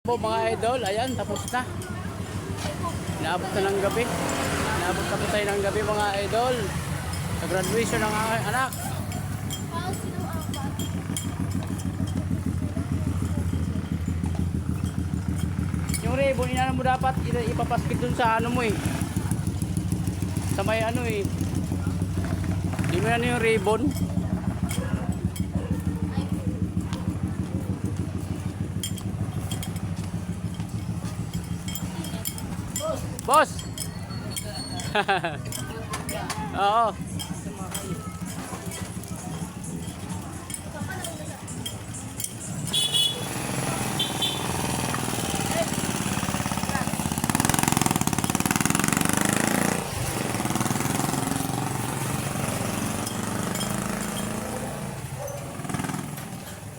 Mga idol, ayan, tapos na. Inaabot na ng gabi. Inaabot na po tayo ng gabi mga idol. Sa graduation ng aking anak. Yung ribbon, inano mo dapat ipapaskit dun sa ano mo eh. Sa may ano eh. Di mo ano yung ribbon. Boss! Oo.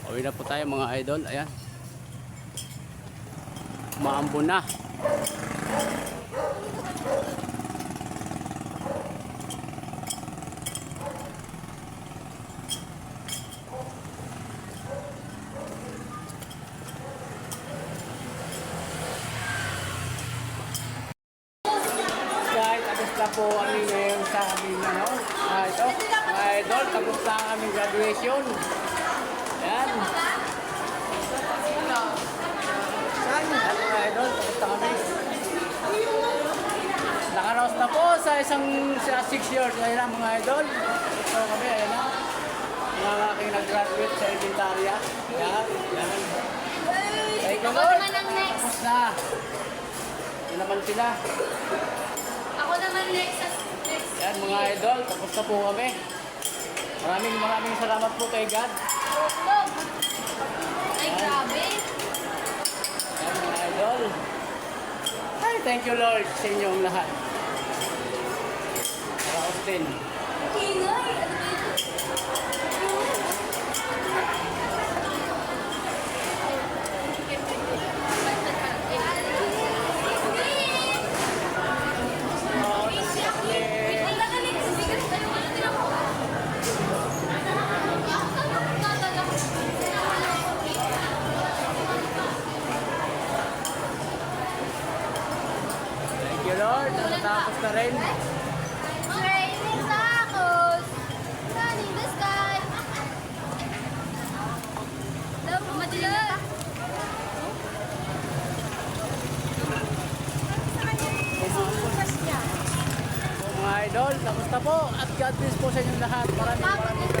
Uwi na po tayo mga idol. Ayan. Maambon na. Na po ano ngayon sa aming ano, ito, mga idol, tapos na ang aming graduation. Ayan. Mga idol, tapos na kami. Nakaraos na po sa isang 6 years. Ayan mga idol. Ito kami, ayan na. Mga aking nag-graduate sa elementarya. Ayan, ayan. Thank you Lord. Tapos na. Yun naman sila. Ako naman next. Yan mga idol, tapos na po kami. Maraming salamat po kay God. Ay, grabe. Yan mga idol. Ay, thank you Lord sa inyong lahat. Para Austin. Kinoy, ano ba ito? Lord, natapos na rin. Raining tacos. Sun in the sky. Love, madilag. Mga idol, tapos na po. At God bless po sa inyong lahat. Maraming